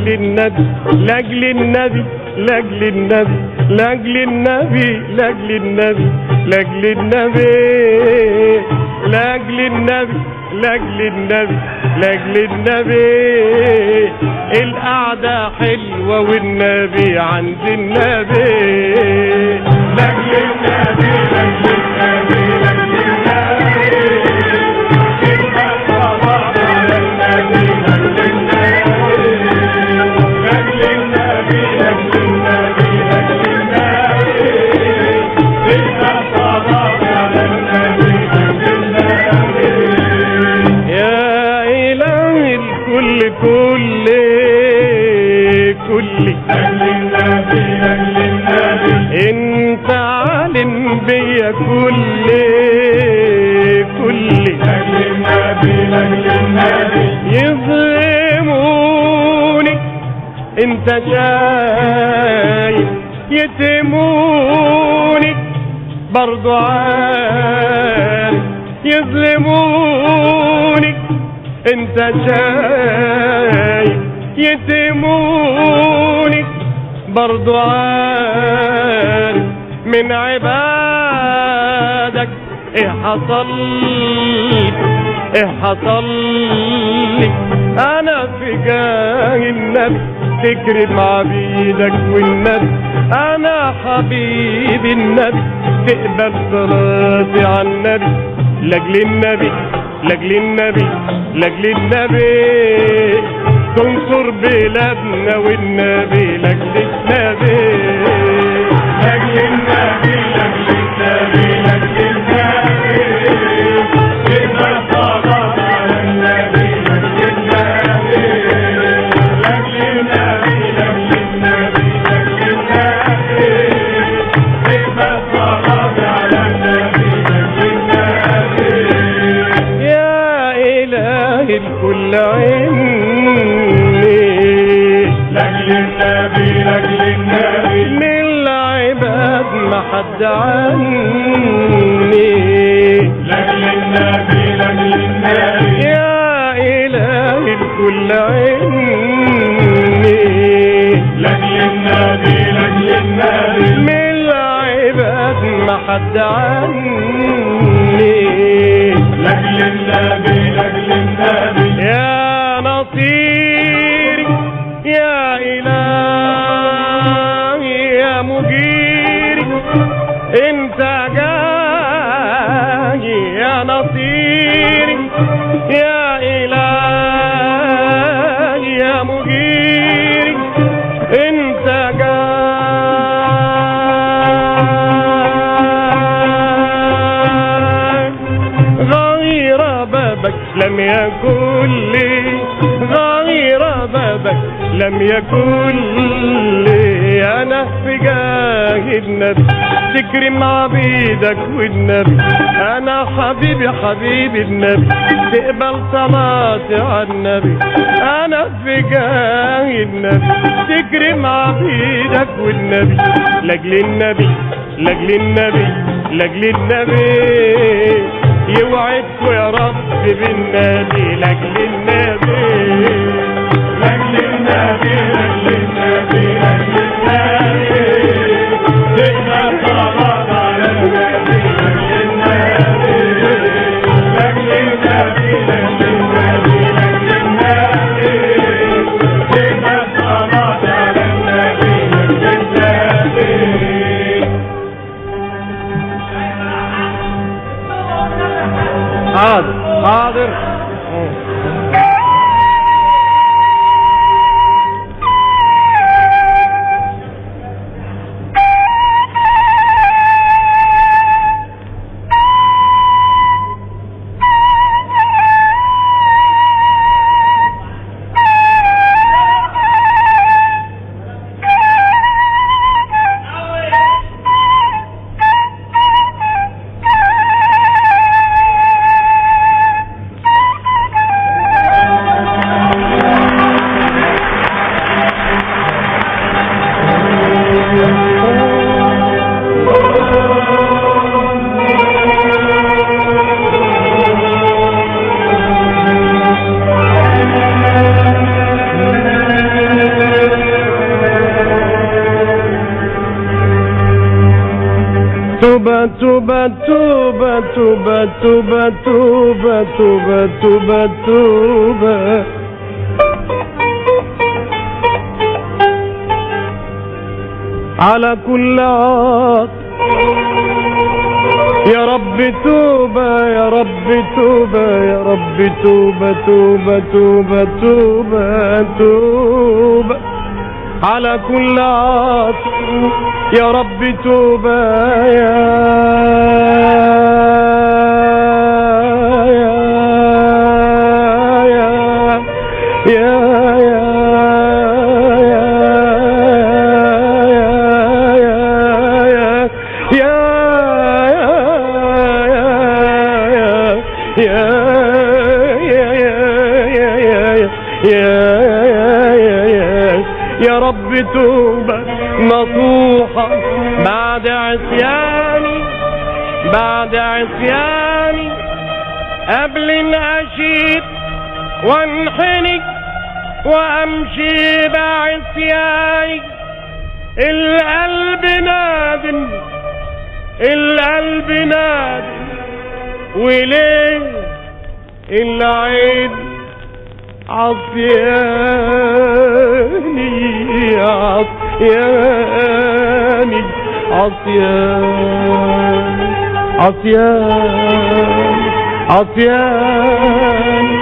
النبي لاجل النبي لاجل النبي لاجل النبي لاجل النبي لاجل النبي لاجل النبي لاجل النبي لاجل النبي القعدة حلوة والنبي عند النبي لاجل النبي لاجل النبي لاجل انت عالم بيا كل لاجل النبي لاجل النبي يظلموني انت شايف يتموني برضو عارف يظلموني انت شايف يتموني برضو عارف من عبادك ايه حصل لي انا في جاه النبي تكرم عبيدك والنبي انا حبيب النبي تقبل صلاتي على النبي لاجل النبي لاجل النبي لاجل النبي تنصر بلادنا والنبي لاجل النبي لاجل النبي لاجل النبي لاجل النبي تقبل صلاة على النبي لاجل النبي لاجل النبي لاجل النبي لاجل النبي تقبل صلاة على النبي لاجل النبي يا إلهي الكل لاجل النبي لاجل النبي من العباد ما حد عني لاجل النبي لاجل النبي يا إلهي الكل عني لاجل النبي لاجل النبي من العباد ما حد عني لاجل النبي لاجل النبي يا نصيري يا إلهي يا مجيري انت جاي يا نصيري يا إلهي يا مجيري انت جاي غير بابك لم يكن لي غير بابك لم يكن لي انا في جاه النبي تكرم عبيدك والنبي انا حبيبي حبيبي النبي تقبل صلاتي على النبي انا في جاه النبي تكرم عبيدك والنبي لاجل النبي لاجل النبي لاجل النبي يوعدكوا يا رب بالنبي لاجل النبي لاجل النبي لاجل النبي لاجل النبي تقبل صلاة على النبي لاجل النبي لاجل النبي لاجل النبي لاجل النبي تقبل صلاة على النبي لاجل النبي حاضر حاضر توبة توبة توبة توبة توبة توبة توبة توبة توبة على كل عاص. يا رب توبة يا رب توبة يا رب توبة توبة توبة توبة توبة على كل عاص. يا رب توبة يا رب توبة نصوحة بعد عصياني بعد عصياني قبل ان اشيب وانحني وامشي بعصياني. القلب نادم القلب نادم وليه العين عصياني عصياني عصياني عصياني عصياني.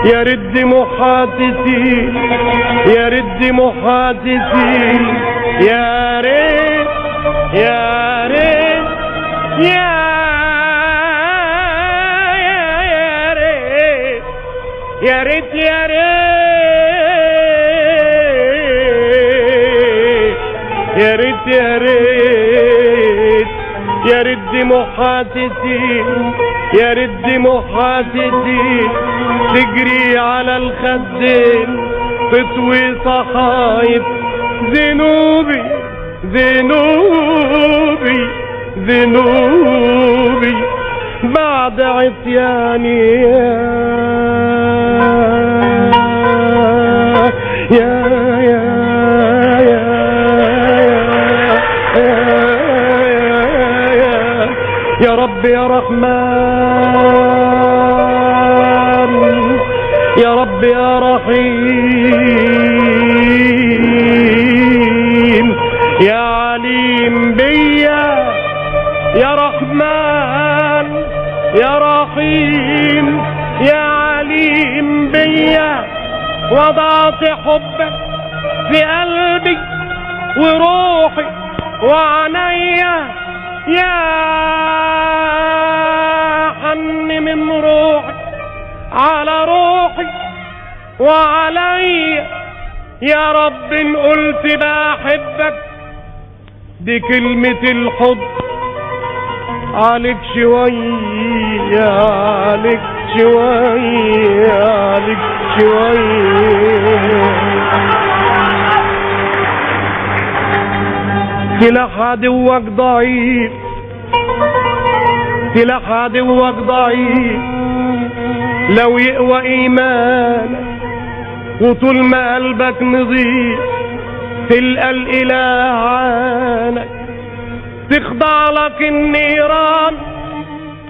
يا رد محادثين يا رد محادثين يا ريت يا ريت يا يا ريت يا ريت يا ريت يا ريت يا رد محادثين يا رد محادثين تجري على الخدين تطوي صحايب ذنوبي ذنوبي ذنوبي بعد عصياني يا يا رب يا رحمن يا رب يا رحيم يا عليم بيا يا رحمن يا رحيم يا عليم بيا. وضعت حبك في قلبي وروحي وعنيا يا حن من روحي على روحي وعليا. يا رب ان قلت بحبك دي كلمة الحب عليك شوية عليك شوية عليك شوية. سلاح عدوك ضعيف سلاح عدوك ضعيف لو يقوى ايمانك وطول ما قلبك نظيف تلقى الاله عانك تخضع لك النيران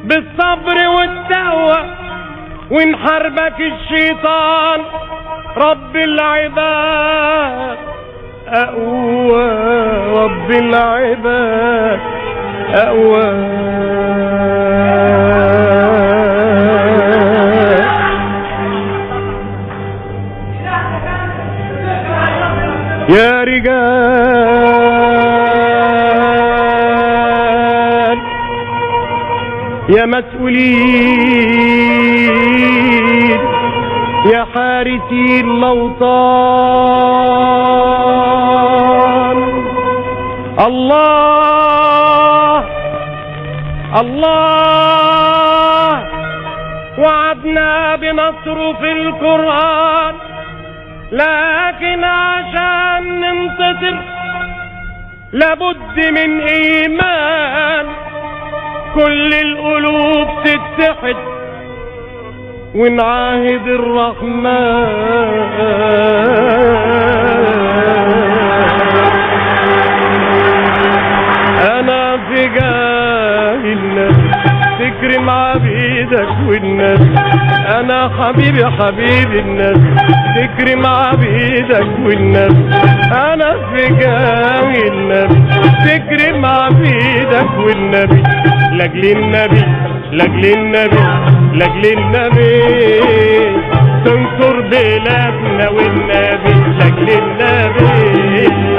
بالصبر والتقوى ونحاربك الشيطان. رب العباد أقوى رب العباد أقوى. يا رجال يا مسؤولين يا حارسي الأوطان. الله الله وعدنا بنصره في القرآن لكن عشان ننتصر لابد من إيمان كل القلوب تتحد ونعاهد الرحمن. أنا في جاه تكرم عبيدك والنبي. انا حبيبي حبيبي النبي، تكرم عبيدك والنبي. انا في جاوي النبي، تكرم عبيدك والنبي. لاجل النبي لاجل النبي لاجل النبي، تنصر بلادنا والنبي لاجل النبي.